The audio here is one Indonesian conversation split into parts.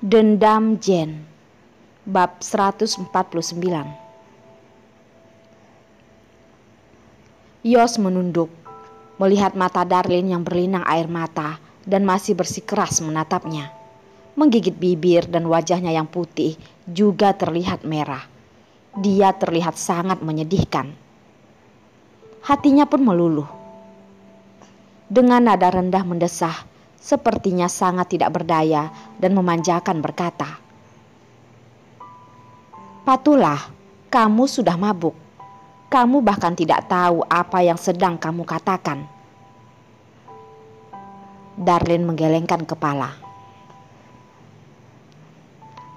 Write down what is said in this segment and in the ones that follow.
Dendam Jen, bab 149. Yos menunduk, melihat mata Darlin yang berlinang air mata dan masih bersikeras menatapnya. Menggigit bibir dan wajahnya yang putih juga terlihat merah. Dia terlihat sangat menyedihkan. Hatinya pun meluluh. Dengan nada rendah mendesah, sepertinya sangat tidak berdaya dan memanjakan berkata, "Patulah, kamu sudah mabuk. Kamu bahkan tidak tahu apa yang sedang kamu katakan." Darlin menggelengkan kepala.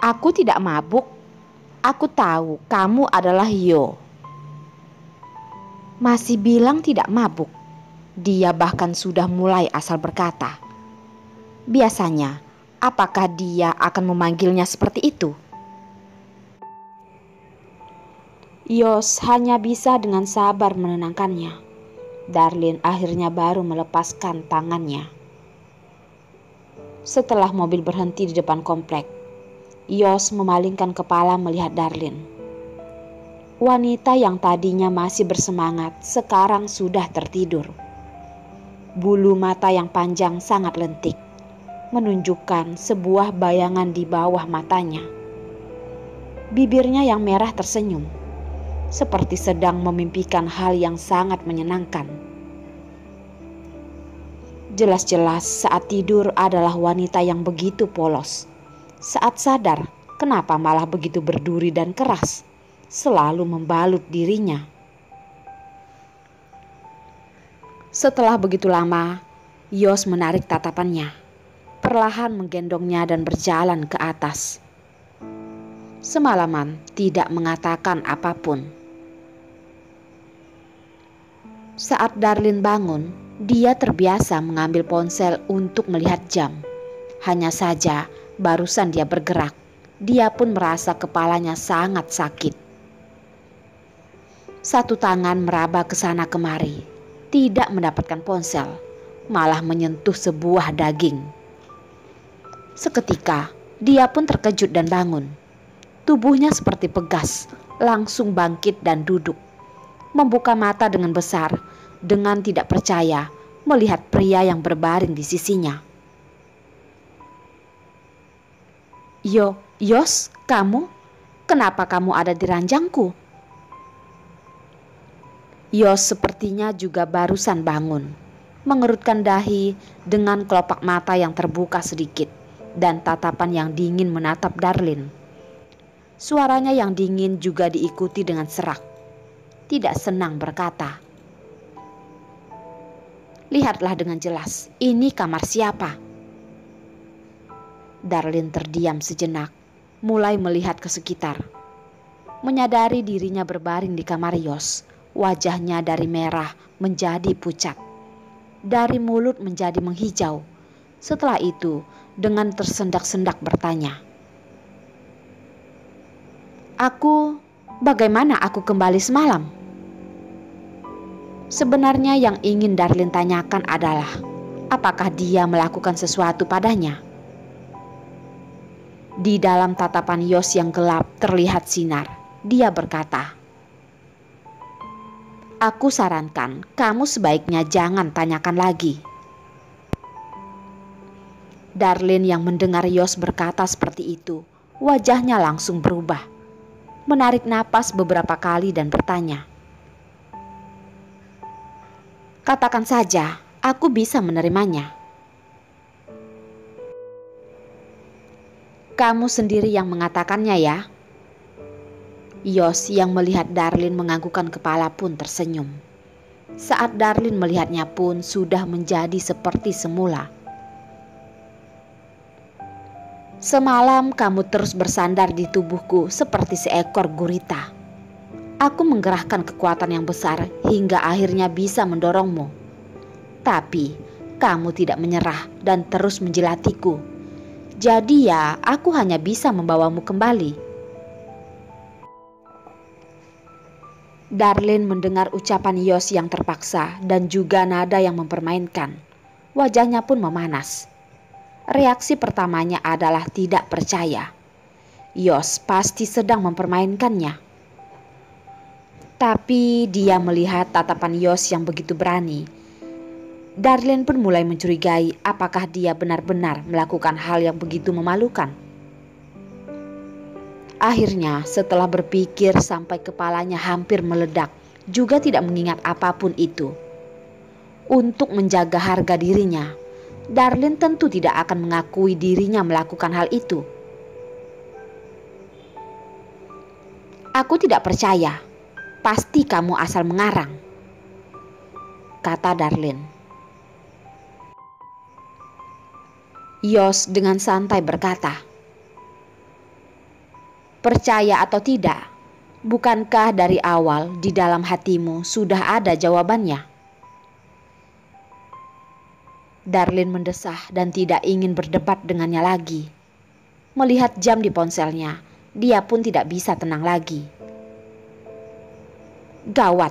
"Aku tidak mabuk. Aku tahu kamu adalah Yo." Masih bilang tidak mabuk. Dia bahkan sudah mulai asal berkata. Biasanya, apakah dia akan memanggilnya seperti itu? Yos hanya bisa dengan sabar menenangkannya. Darlin akhirnya baru melepaskan tangannya. Setelah mobil berhenti di depan komplek, Yos memalingkan kepala melihat Darlin. Wanita yang tadinya masih bersemangat sekarang sudah tertidur. Bulu mata yang panjang sangat lentik, menunjukkan sebuah bayangan di bawah matanya. Bibirnya yang merah tersenyum, seperti sedang memimpikan hal yang sangat menyenangkan. Jelas-jelas saat tidur adalah wanita yang begitu polos. Saat sadar, kenapa malah begitu berduri dan keras, selalu membalut dirinya. Setelah begitu lama, Yos menarik tatapannya, perlahan menggendongnya dan berjalan ke atas. Semalaman tidak mengatakan apapun. Saat Darlin bangun, dia terbiasa mengambil ponsel untuk melihat jam. Hanya saja barusan dia bergerak, dia pun merasa kepalanya sangat sakit. Satu tangan meraba ke sana kemari, tidak mendapatkan ponsel, malah menyentuh sebuah daging. Seketika, dia pun terkejut dan bangun. Tubuhnya seperti pegas, langsung bangkit dan duduk. Membuka mata dengan besar, dengan tidak percaya melihat pria yang berbaring di sisinya. Yos, kamu? Kenapa kamu ada di ranjangku?" Yos sepertinya juga barusan bangun, mengerutkan dahi dengan kelopak mata yang terbuka sedikit dan tatapan yang dingin menatap Darlin. Suaranya yang dingin juga diikuti dengan serak. Tidak senang berkata, "Lihatlah dengan jelas, ini kamar siapa?" Darlin terdiam sejenak, mulai melihat ke sekitar. Menyadari dirinya berbaring di kamar Yos, wajahnya dari merah menjadi pucat, dari mulut menjadi menghijau. Setelah itu, dengan tersendak-sendak bertanya, Bagaimana aku kembali semalam?" Sebenarnya yang ingin Darlin tanyakan adalah, apakah dia melakukan sesuatu padanya? Di dalam tatapan Yos yang gelap terlihat sinar. Dia berkata, "Aku sarankan kamu sebaiknya jangan tanyakan lagi." Darlin yang mendengar Yos berkata seperti itu, wajahnya langsung berubah. Menarik napas beberapa kali dan bertanya, "Katakan saja, aku bisa menerimanya." "Kamu sendiri yang mengatakannya ya." Yos yang melihat Darlin menganggukkan kepala pun tersenyum. Saat Darlin melihatnya pun sudah menjadi seperti semula. "Semalam kamu terus bersandar di tubuhku seperti seekor gurita. Aku menggerahkan kekuatan yang besar hingga akhirnya bisa mendorongmu. Tapi kamu tidak menyerah dan terus menjilatiku. Jadi ya, aku hanya bisa membawamu kembali." Darlin mendengar ucapan Yos yang terpaksa dan juga nada yang mempermainkan. Wajahnya pun memanas. Reaksi pertamanya adalah tidak percaya. Yos pasti sedang mempermainkannya. Tapi dia melihat tatapan Yos yang begitu berani. Darlene pun mulai mencurigai apakah dia benar-benar melakukan hal yang begitu memalukan. Akhirnya setelah berpikir sampai kepalanya hampir meledak, juga tidak mengingat apapun itu. Untuk menjaga harga dirinya, Darlene tentu tidak akan mengakui dirinya melakukan hal itu. "Aku tidak percaya, pasti kamu asal mengarang," kata Darlene. Yos dengan santai berkata, "Percaya atau tidak, bukankah dari awal di dalam hatimu sudah ada jawabannya?" Darlene mendesah dan tidak ingin berdebat dengannya lagi. Melihat jam di ponselnya, dia pun tidak bisa tenang lagi. "Gawat,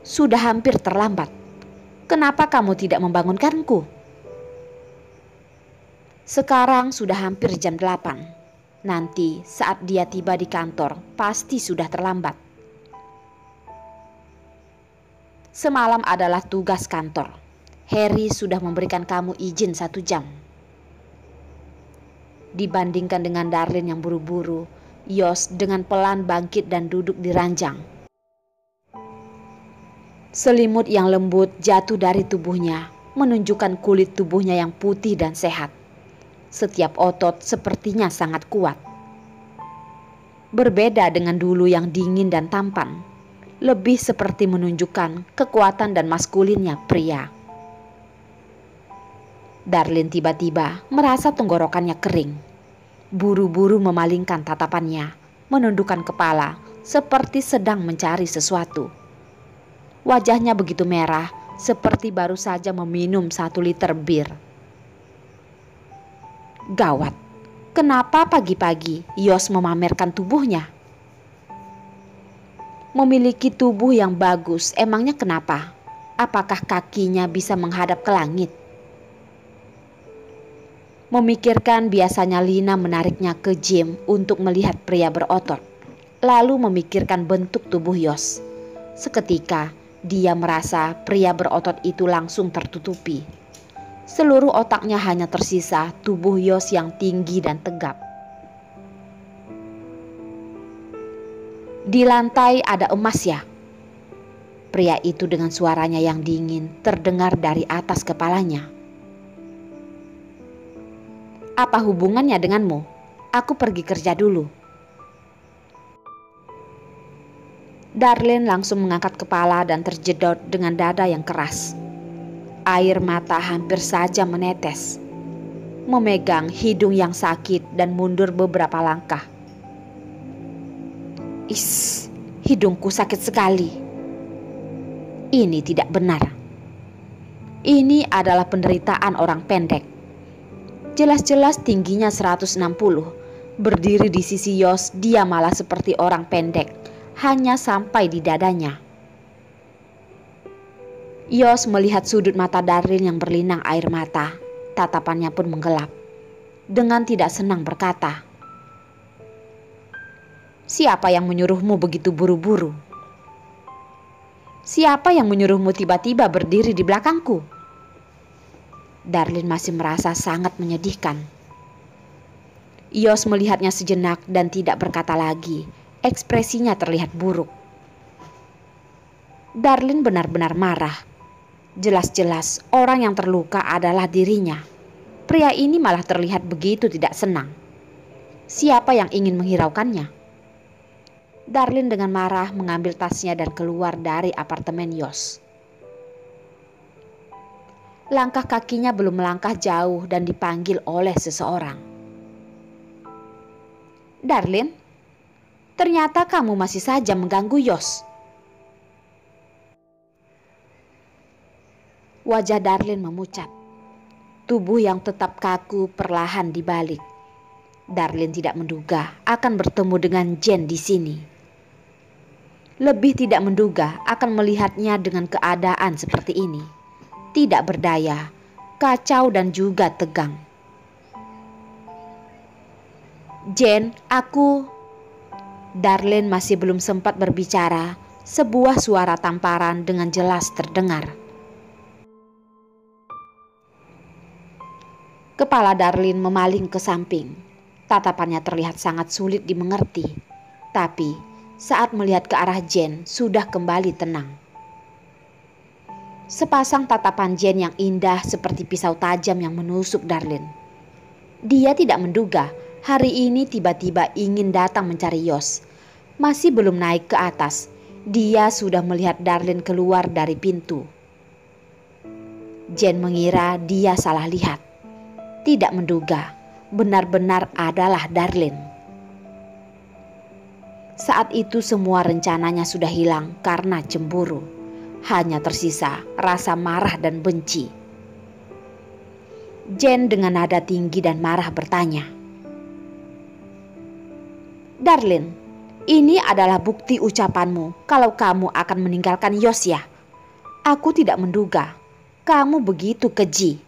sudah hampir terlambat. Kenapa kamu tidak membangunkanku?" Sekarang sudah hampir jam 8. Nanti saat dia tiba di kantor pasti sudah terlambat. Semalam adalah tugas kantor. Harry sudah memberikan kamu izin 1 jam. Dibandingkan dengan Darlene yang buru-buru, Yos dengan pelan bangkit dan duduk di ranjang. Selimut yang lembut jatuh dari tubuhnya, menunjukkan kulit tubuhnya yang putih dan sehat. Setiap otot sepertinya sangat kuat. Berbeda dengan dulu yang dingin dan tampan, lebih seperti menunjukkan kekuatan dan maskulinnya pria. Darlene tiba-tiba merasa tenggorokannya kering. Buru-buru memalingkan tatapannya, menundukkan kepala seperti sedang mencari sesuatu. Wajahnya begitu merah, seperti baru saja meminum 1 liter bir. Gawat, kenapa pagi-pagi Yos memamerkan tubuhnya? Memiliki tubuh yang bagus, emangnya kenapa? Apakah kakinya bisa menghadap ke langit? Memikirkan biasanya Lina menariknya ke gym untuk melihat pria berotot, lalu memikirkan bentuk tubuh Yos. Seketika dia merasa pria berotot itu langsung tertutupi. Seluruh otaknya hanya tersisa tubuh Yos yang tinggi dan tegap. "Di lantai ada emas ya?" Pria itu dengan suaranya yang dingin terdengar dari atas kepalanya. "Apa hubungannya denganmu? Aku pergi kerja dulu." Darlene langsung mengangkat kepala dan terjedot dengan dada yang keras. Air mata hampir saja menetes. Memegang hidung yang sakit dan mundur beberapa langkah. "Is, hidungku sakit sekali. Ini tidak benar. Ini adalah penderitaan orang pendek. Jelas-jelas tingginya 160. Berdiri di sisi Yos, dia malah seperti orang pendek, hanya sampai di dadanya." Yos melihat sudut mata Darlene yang berlinang air mata. Tatapannya pun menggelap. Dengan tidak senang berkata, "Siapa yang menyuruhmu begitu buru-buru? Siapa yang menyuruhmu tiba-tiba berdiri di belakangku?" Darlene masih merasa sangat menyedihkan. Yos melihatnya sejenak dan tidak berkata lagi. Ekspresinya terlihat buruk. Darlene benar-benar marah. Jelas-jelas orang yang terluka adalah dirinya. Pria ini malah terlihat begitu tidak senang. Siapa yang ingin menghiraukannya? Darlene dengan marah mengambil tasnya dan keluar dari apartemen Yos. Langkah kakinya belum melangkah jauh dan dipanggil oleh seseorang. "Darlene, ternyata kamu masih saja mengganggu Yos." Wajah Darlene memucat. Tubuh yang tetap kaku perlahan dibalik. Darlene tidak menduga akan bertemu dengan Jen di sini. Lebih tidak menduga akan melihatnya dengan keadaan seperti ini. Tidak berdaya, kacau dan juga tegang. "Jen, aku..." Darlene masih belum sempat berbicara, sebuah suara tamparan dengan jelas terdengar. Kepala Darlene memaling ke samping. Tatapannya terlihat sangat sulit dimengerti. Tapi saat melihat ke arah Jen, sudah kembali tenang. Sepasang tatapan Jen yang indah seperti pisau tajam yang menusuk Darlene. Dia tidak menduga hari ini tiba-tiba ingin datang mencari Yos. Masih belum naik ke atas, dia sudah melihat Darlene keluar dari pintu. Jen mengira dia salah lihat. Tidak menduga benar-benar adalah Darlene. Saat itu semua rencananya sudah hilang karena cemburu. Hanya tersisa rasa marah dan benci. Jen dengan nada tinggi dan marah bertanya, "Darlene, ini adalah bukti ucapanmu kalau kamu akan meninggalkan Yos ya? Aku tidak menduga kamu begitu keji."